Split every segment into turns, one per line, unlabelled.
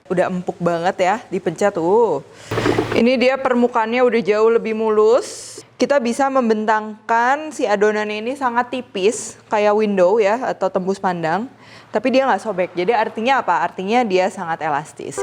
Udah empuk banget ya, dipencet tuh. Ini dia permukaannya udah jauh lebih mulus. Kita bisa membentangkan si adonan ini sangat tipis, kayak window ya, atau tembus pandang. Tapi dia nggak sobek, jadi artinya apa? Artinya dia sangat elastis.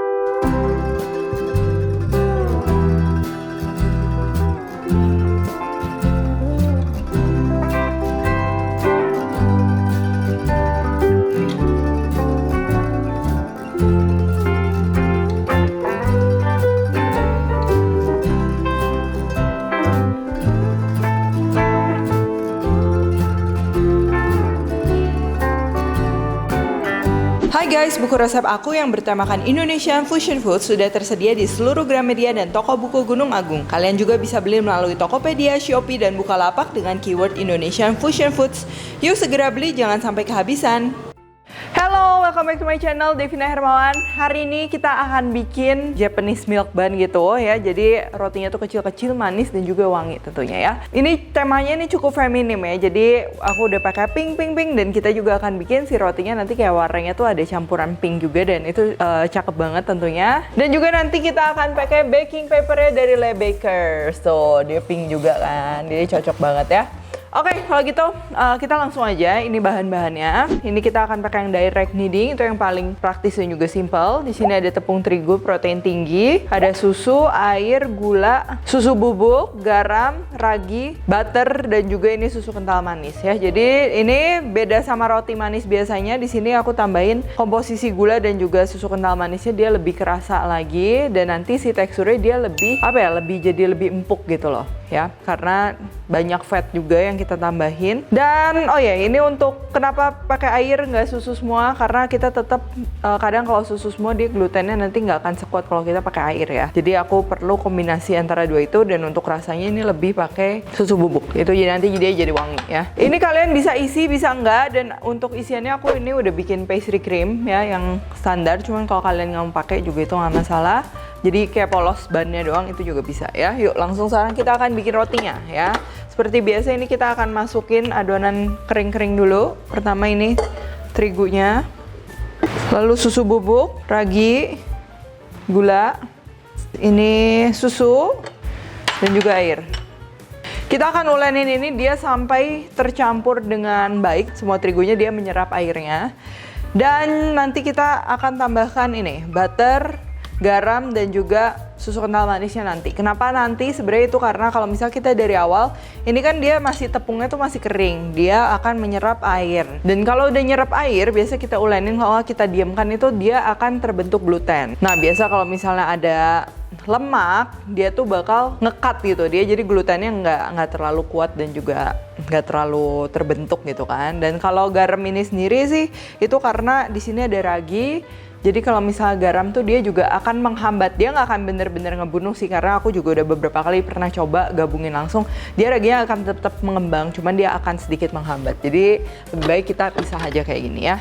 Hai guys, buku resep aku yang bertemakan Indonesian Fusion Food sudah tersedia di seluruh Gramedia dan toko buku Gunung Agung. Kalian juga bisa beli melalui Tokopedia, Shopee, dan Bukalapak dengan keyword Indonesian Fusion Foods. Yuk segera beli, jangan sampai kehabisan. Halo, welcome back to my channel, Devina Hermawan. Hari ini kita akan bikin Japanese milk bun gitu ya. Jadi rotinya tuh kecil-kecil, manis, dan juga wangi tentunya ya. Ini temanya ini cukup feminim ya. Jadi aku udah pakai pink dan kita juga akan bikin si rotinya nanti kayak warnanya tuh ada campuran pink juga, dan itu cakep banget tentunya. Dan juga nanti kita akan pakai baking papernya dari Le Bakers. Tuh, dia pink juga kan. Jadi cocok banget ya. Oke, kalau gitu kita langsung aja. Ini bahan-bahannya. Ini kita akan pakai yang direct kneading, itu yang paling praktis dan juga simple. Di sini ada tepung terigu protein tinggi, ada susu, air, gula, susu bubuk, garam, ragi, butter, dan juga ini susu kental manis ya. Jadi ini beda sama roti manis biasanya. Di sini aku tambahin komposisi gula dan juga susu kental manisnya, dia lebih kerasa lagi, dan nanti si teksturnya dia lebih jadi lebih empuk gitu loh ya, karena banyak fat juga yang kita tambahin. Dan oh ya, ini untuk kenapa pakai air nggak susu semua, karena kita tetap kadang kalau susu semua dia glutennya nanti nggak akan sekuat kalau kita pakai air ya. Jadi aku perlu kombinasi antara dua itu, dan untuk rasanya ini lebih pakai susu bubuk itu, jadi nanti dia jadi wangi ya. Ini kalian bisa isi bisa enggak, dan untuk isiannya aku ini udah bikin pastry cream ya yang standar, cuman kalau kalian nggak mau pakai juga itu nggak masalah. Jadi kayak polos bannya doang itu juga bisa ya. Yuk langsung sekarang kita akan bikin rotinya ya. Seperti biasa ini kita akan masukin adonan kering-kering dulu. Pertama ini terigunya, lalu susu bubuk, ragi, gula, ini susu, dan juga air. Kita akan ulenin ini dia sampai tercampur dengan baik. Semua terigunya dia menyerap airnya. Dan nanti kita akan tambahkan ini butter, garam, dan juga susu kental manisnya nanti. Kenapa nanti? Sebenarnya itu karena kalau misal kita dari awal, ini kan dia masih tepungnya tuh masih kering, dia akan menyerap air. Dan kalau udah nyerap air, biasa kita ulenin, kalau kita diamkan itu dia akan terbentuk gluten. Nah biasa kalau misalnya ada lemak, dia tuh bakal ngekat gitu, dia jadi glutennya nggak terlalu kuat dan juga nggak terlalu terbentuk gitu kan. Dan kalau garam ini sendiri sih, itu karena di sini ada ragi. Jadi kalau misalnya garam tuh dia juga akan menghambat, dia nggak akan bener-bener ngebunuh sih, karena aku juga udah beberapa kali pernah coba gabungin langsung, dia raginya akan tetap mengembang, cuman dia akan sedikit menghambat. Jadi lebih baik kita pisah aja kayak gini ya.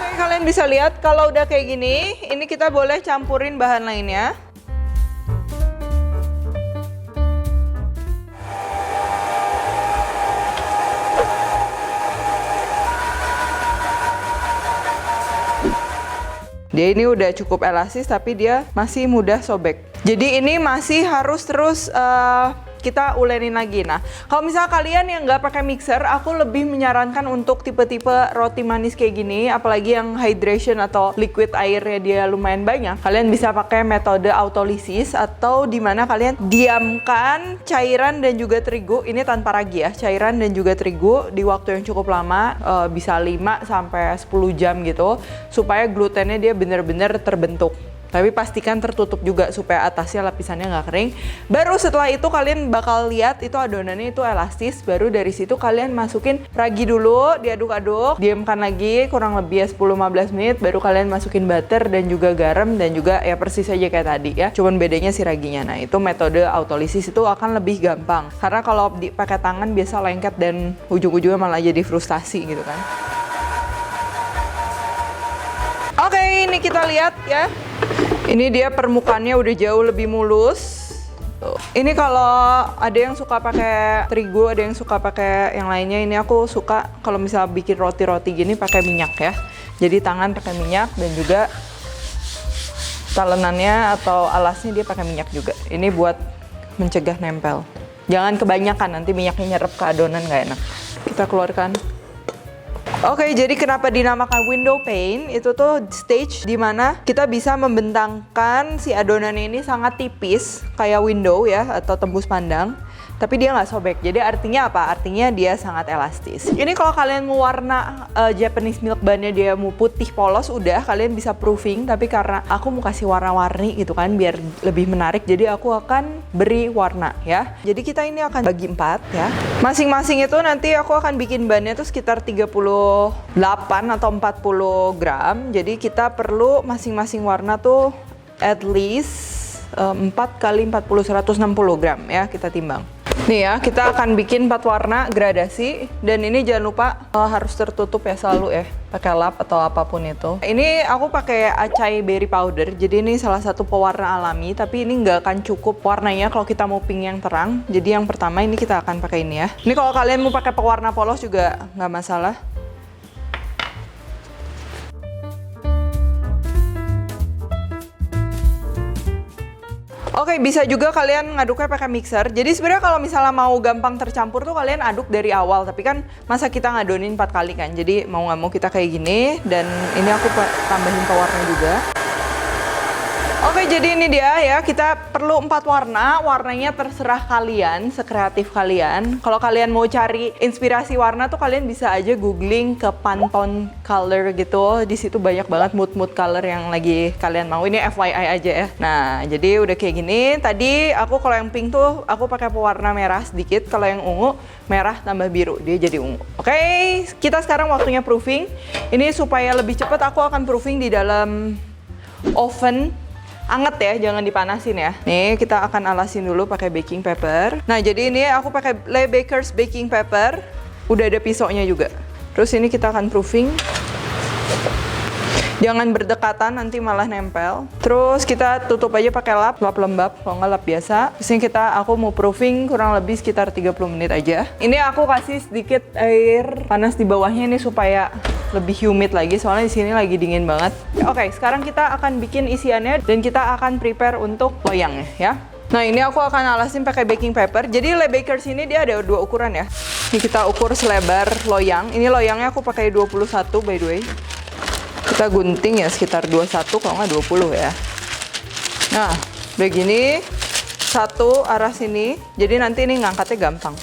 Oke, kalian bisa lihat kalau udah kayak gini, ini kita boleh campurin bahan lainnya. Dia ini udah cukup elastis, tapi dia masih mudah sobek. Jadi ini masih harus terus kita ulenin lagi. Nah, kalau misalnya kalian yang nggak pakai mixer, aku lebih menyarankan untuk tipe-tipe roti manis kayak gini, apalagi yang hydration atau liquid airnya dia lumayan banyak. Kalian bisa pakai metode autolysis, atau dimana kalian diamkan cairan dan juga terigu, ini tanpa ragi ya, cairan dan juga terigu di waktu yang cukup lama, bisa 5 sampai 10 jam gitu, supaya glutennya dia bener-bener terbentuk. Tapi pastikan tertutup juga supaya atasnya lapisannya nggak kering. Baru setelah itu kalian bakal lihat itu adonannya itu elastis. Baru dari situ kalian masukin ragi dulu, diaduk-aduk, diamkan lagi kurang lebih 10-15 menit. Baru kalian masukin butter dan juga garam, dan juga ya persis aja kayak tadi ya. Cuman bedanya si raginya. Nah itu metode autolysis itu akan lebih gampang. Karena kalau pakai tangan biasa lengket dan ujung-ujungnya malah jadi frustasi gitu kan. Oke, ini kita lihat ya. Ini dia permukaannya udah jauh lebih mulus. gitu. Ini kalau ada yang suka pakai terigu, ada yang suka pakai yang lainnya. Ini aku suka kalau misalnya bikin roti-roti gini pakai minyak ya. Jadi tangan pakai minyak dan juga talenannya atau alasnya dia pakai minyak juga. Ini buat mencegah nempel. Jangan kebanyakan, nanti minyaknya nyerap ke adonan nggak enak. Kita keluarkan. Oke, jadi kenapa dinamakan window pane? Itu tuh stage di mana kita bisa membentangkan si adonan ini sangat tipis, kayak window ya, atau tembus pandang. Tapi dia nggak sobek. Jadi artinya apa? Artinya dia sangat elastis. Ini kalau kalian mau warna Japanese milk bun-nya dia mau putih polos, udah kalian bisa proofing. Tapi karena aku mau kasih warna-warni gitu kan, biar lebih menarik, jadi aku akan beri warna ya. Jadi kita ini akan bagi 4 ya. Masing-masing itu nanti aku akan bikin bannya tuh sekitar 38 atau 40 gram. Jadi kita perlu masing-masing warna tuh at least 4 kali 40, 160 gram ya, kita timbang. Nih ya, kita akan bikin 4 warna gradasi. Dan ini jangan lupa harus tertutup ya selalu ya, pakai lap atau apapun itu. Ini aku pakai acai berry powder. Jadi ini salah satu pewarna alami, tapi ini nggak akan cukup warnanya kalau kita mau pink yang terang. Jadi yang pertama ini kita akan pakai ini ya. Ini kalau kalian mau pakai pewarna polos juga nggak masalah. Oke, bisa juga kalian ngaduknya pakai mixer. Jadi sebenarnya kalau misalnya mau gampang tercampur tuh kalian aduk dari awal. Tapi kan masa kita ngadonin 4 kali kan. Jadi mau nggak mau kita kayak gini. Dan ini aku tambahin pewarna juga. Oke, jadi ini dia ya, kita perlu 4 warna. Warnanya terserah kalian, sekreatif kalian. Kalau kalian mau cari inspirasi warna tuh kalian bisa aja googling ke Pantone color gitu. Di situ banyak banget mood color yang lagi kalian mau. Ini FYI aja ya. Nah, jadi udah kayak gini. Tadi aku kalau yang pink tuh aku pakai pewarna merah sedikit. Kalau yang ungu, merah tambah biru, dia jadi ungu. Oke, kita sekarang waktunya proofing. Ini supaya lebih cepat aku akan proofing di dalam oven. Anget ya, jangan dipanasin ya. Nih, kita akan alasin dulu pakai baking paper. Nah, jadi ini aku pakai Le Baker's baking paper. Udah ada pisaunya juga. Terus ini kita akan proofing. Jangan berdekatan, nanti malah nempel. Terus kita tutup aja pakai lap lembab, kalau nggak lap biasa. Terus ini aku mau proofing kurang lebih sekitar 30 menit aja. Ini aku kasih sedikit air panas di bawahnya ini supaya lebih humid lagi, soalnya di sini lagi dingin banget. Oke, sekarang kita akan bikin isiannya dan kita akan prepare untuk loyangnya ya. Nah, ini aku akan alasin pakai baking paper. Jadi Le Baker's ini dia ada 2 ukuran ya. Ini kita ukur selebar loyang. Ini loyangnya aku pakai 21 by the way. Kita gunting ya sekitar 21 kalau nggak 20 ya. Nah, begini satu arah sini. Jadi nanti ini ngangkatnya gampang.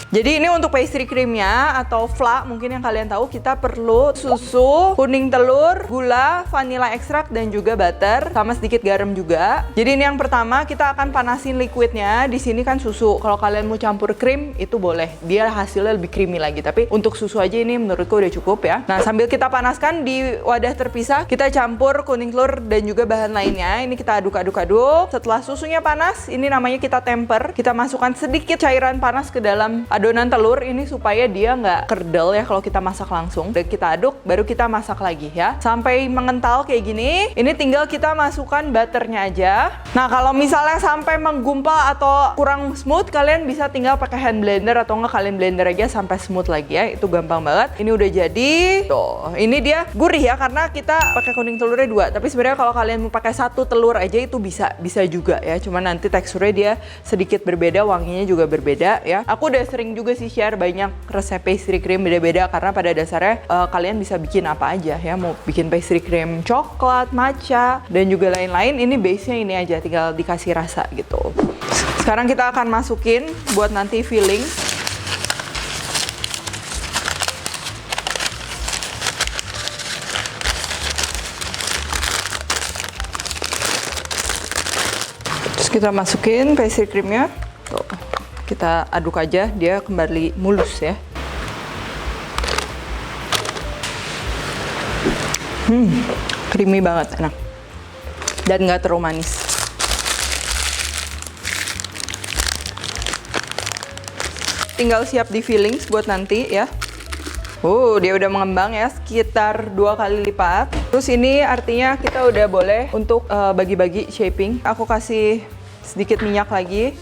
Jadi ini untuk pastry creamnya atau fla mungkin yang kalian tahu, kita perlu susu, kuning telur, gula, vanilla extract dan juga butter sama sedikit garam juga. Jadi ini yang pertama kita akan panasin liquidnya. Di sini kan susu. Kalau kalian mau campur krim itu boleh. Dia hasilnya lebih creamy lagi. Tapi untuk susu aja ini menurutku udah cukup ya. Nah, sambil kita panaskan di wadah terpisah, kita campur kuning telur dan juga bahan lainnya. Ini kita aduk-aduk-aduk. Setelah susunya panas, ini namanya kita temper. Kita masukkan sedikit cairan panas ke dalam adonan telur ini supaya dia nggak kerdel ya kalau kita masak langsung. Dan kita aduk, baru kita masak lagi ya. Sampai mengental kayak gini. Ini tinggal kita masukkan butternya aja. Nah, kalau misalnya sampai menggumpal atau kurang smooth, kalian bisa tinggal pakai hand blender atau nggak kalian blender aja sampai smooth lagi ya. Itu gampang banget. Ini udah jadi. Tuh, ini dia gurih ya karena kita pakai kuning telurnya 2. Tapi sebenarnya kalau kalian mau pakai 1 telur aja itu bisa juga ya. Cuma nanti teksturnya dia sedikit berbeda, wanginya juga berbeda ya. Aku udah sering juga sih share banyak resep pastry cream beda-beda karena pada dasarnya kalian bisa bikin apa aja ya, mau bikin pastry cream coklat, matcha dan juga lain-lain. Ini base-nya ini aja, tinggal dikasih rasa gitu. Sekarang kita akan masukin buat nanti filling. Terus kita masukin pastry creamnya. Tuh. Kita aduk aja, dia kembali mulus ya. Creamy banget, enak. Dan nggak terlalu manis. Tinggal siap di fillings buat nanti ya. Dia udah mengembang ya, sekitar 2 kali lipat. Terus ini artinya kita udah boleh untuk bagi-bagi shaping. Aku kasih sedikit minyak lagi,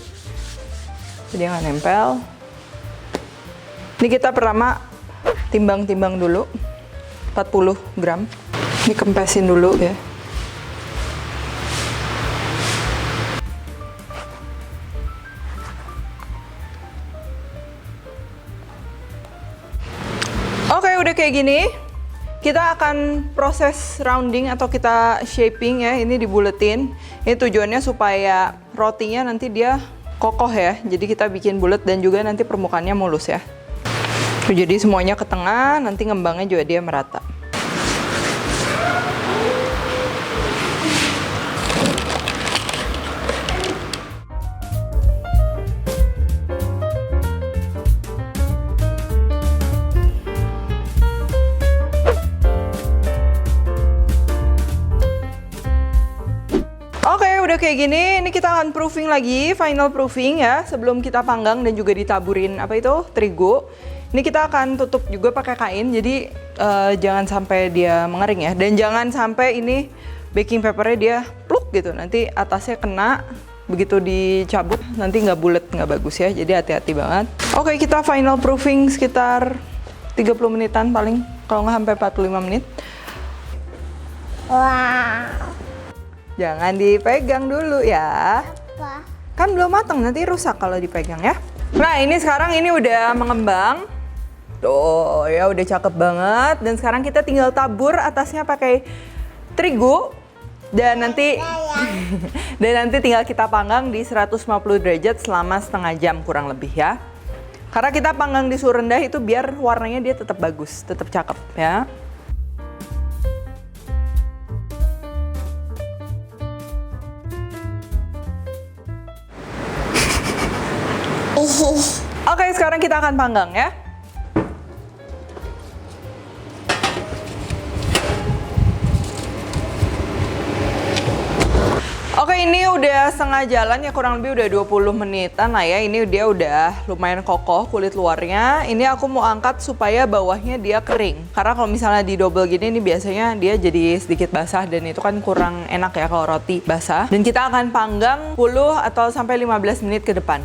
jadi nggak nempel. Ini kita pertama timbang-timbang dulu, 40 gram. Dikempesin dulu ya. Oke, udah kayak gini. Kita akan proses rounding atau kita shaping ya. Ini dibuletin. Ini tujuannya supaya rotinya nanti dia kokoh ya. Jadi kita bikin bulat dan juga nanti permukaannya mulus ya. Jadi semuanya ke tengah, nanti ngembangnya juga dia merata. Oke, udah kayak gini. Ini kita akan proofing lagi, final proofing ya, sebelum kita panggang dan juga ditaburin apa itu? Terigu. Ini kita akan tutup juga pakai kain, jadi jangan sampai dia mengering ya. Dan jangan sampai ini baking papernya dia pluk gitu, nanti atasnya kena, begitu dicabut nanti nggak bulat, nggak bagus ya. Jadi hati-hati banget. Oke, kita final proofing sekitar 30 menitan paling, kalau nggak sampai 45 menit.
Wow.
Jangan dipegang dulu ya.
Apa?
Kan belum matang, nanti rusak kalau dipegang ya. Nah, ini sekarang ini udah mengembang. Tuh, ya udah cakep banget. Dan sekarang kita tinggal tabur atasnya pakai terigu. Dan nanti tinggal kita panggang di 150 derajat selama setengah jam kurang lebih ya. Karena kita panggang di suhu rendah itu biar warnanya dia tetap bagus, tetap cakep ya. Oke, sekarang kita akan panggang ya. Oke, ini udah setengah jalan ya, kurang lebih udah 20 menitan lah ya. Ini dia udah lumayan kokoh kulit luarnya. Ini aku mau angkat supaya bawahnya dia kering. Karena kalau misalnya di double gini, ini biasanya dia jadi sedikit basah dan itu kan kurang enak ya kalau roti basah. Dan kita akan panggang 10 atau sampai 15 menit ke depan.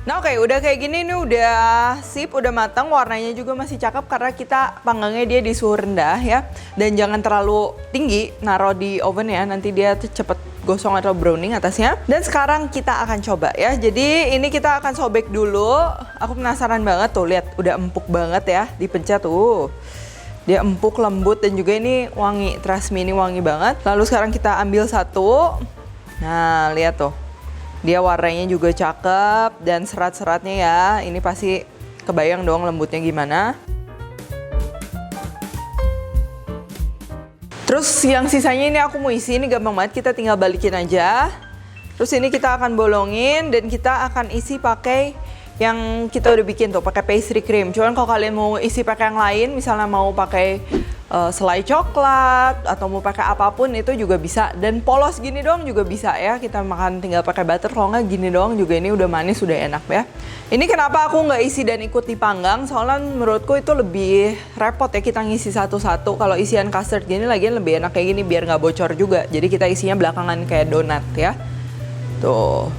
Nah oke, udah kayak gini nih, udah sip, udah matang, warnanya juga masih cakep karena kita panggangnya dia di suhu rendah ya. Dan jangan terlalu tinggi, naruh di oven ya, nanti dia cepet gosong atau browning atasnya. Dan sekarang kita akan coba ya, jadi ini kita akan sobek dulu. Aku penasaran banget tuh, lihat udah empuk banget ya, dipencet tuh. Dia empuk, lembut, dan juga ini wangi, trust me ini wangi banget. Lalu sekarang kita ambil satu, nah lihat tuh. Dia warnanya juga cakep dan serat-seratnya ya, ini pasti kebayang dong lembutnya gimana. Terus yang sisanya ini aku mau isi, ini gampang banget, kita tinggal balikin aja. Terus ini kita akan bolongin dan kita akan isi pakai yang kita udah bikin tuh, pakai pastry cream. Cuman kalau kalian mau isi pakai yang lain, misalnya mau pakai selai coklat atau mau pakai apapun itu juga bisa, dan polos gini doang juga bisa ya, kita makan tinggal pakai butter. Kalau nggak gini doang juga ini udah manis, udah enak ya. Ini kenapa aku nggak isi dan ikut dipanggang, soalnya menurutku itu lebih repot ya kita ngisi satu-satu. Kalau isian custard gini lagian lebih enak kayak gini biar nggak bocor juga, jadi kita isinya belakangan kayak donat ya tuh.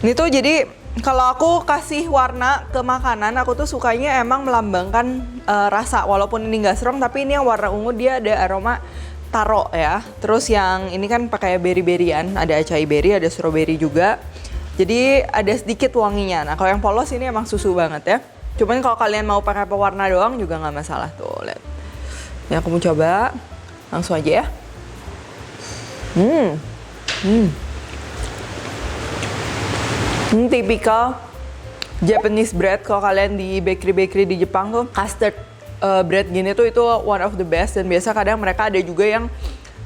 Ini tuh jadi kalau aku kasih warna ke makanan, aku tuh sukanya emang melambangkan rasa. Walaupun ini nggak serong, tapi ini yang warna ungu dia ada aroma taro ya. Terus yang ini kan pakai berry-berryan, ada acai berry, ada strawberry juga. Jadi ada sedikit wanginya. Nah kalau yang polos ini emang susu banget ya. Cuman kalau kalian mau pakai pewarna doang juga nggak masalah tuh, lihat. Ini aku mau coba, langsung aja ya. Ini tipikal Japanese bread. Kalau kalian di bakery-bakery di Jepang tuh custard bread gini tuh itu one of the best. Dan biasa kadang mereka ada juga yang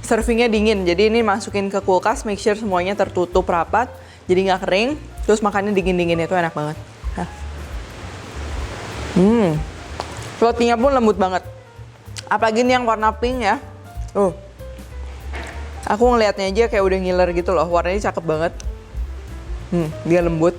servingnya dingin. Jadi ini masukin ke kulkas, make sure semuanya tertutup rapat, jadi nggak kering. Terus makannya dingin-dingin, itu enak banget. Rotinya pun lembut banget. Apalagi ini yang warna pink ya. Aku ngelihatnya aja kayak udah ngiler gitu loh, warnanya cakep banget. Dia lembut.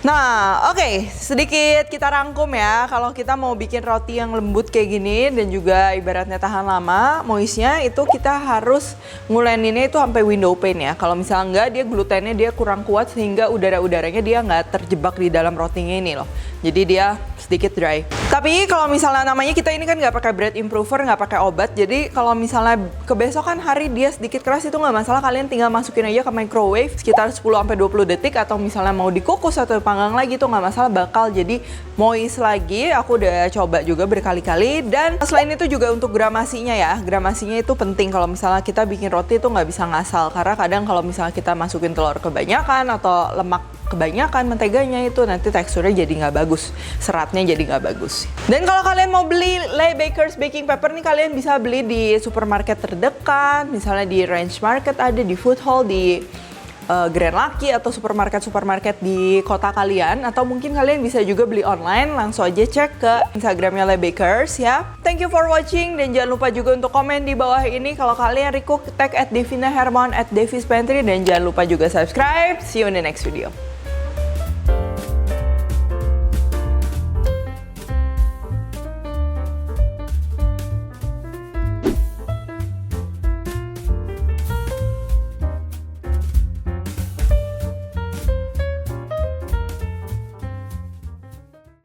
Nah, oke, sedikit kita rangkum ya. Kalau kita mau bikin roti yang lembut kayak gini dan juga ibaratnya tahan lama, moistnya itu kita harus nguleninnya itu sampai window pane ya. Kalau misalnya enggak, dia glutennya dia kurang kuat sehingga udara-udaranya dia nggak terjebak di dalam rotinya ini loh. Jadi dia sedikit dry. Tapi kalau misalnya namanya kita ini kan nggak pakai bread improver, nggak pakai obat. Jadi kalau misalnya kebesokan hari dia sedikit keras itu nggak masalah, kalian tinggal masukin aja ke microwave sekitar 10-20 detik atau misalnya mau dikukus atau panggang lagi tuh nggak masalah, bakal jadi moist lagi. Aku udah coba juga berkali-kali. Dan selain itu juga untuk gramasinya ya, gramasinya itu penting. Kalau misalnya kita bikin roti itu nggak bisa ngasal, karena kadang kalau misalnya kita masukin telur kebanyakan atau lemak kebanyakan, menteganya itu nanti teksturnya jadi nggak bagus, seratnya jadi nggak bagus. Dan kalau kalian mau beli Le Baker's baking paper nih, kalian bisa beli di supermarket terdekat, misalnya di Range Market ada, di Food Hall, di Grand Lucky atau supermarket di kota kalian, atau mungkin kalian bisa juga beli online. Langsung aja cek ke Instagramnya Le Bakers ya. Thank you for watching, dan jangan lupa juga untuk komen di bawah ini kalau kalian recook, tag @Devina Hermon @Devis Pantry, dan jangan lupa juga subscribe. See you in the next video.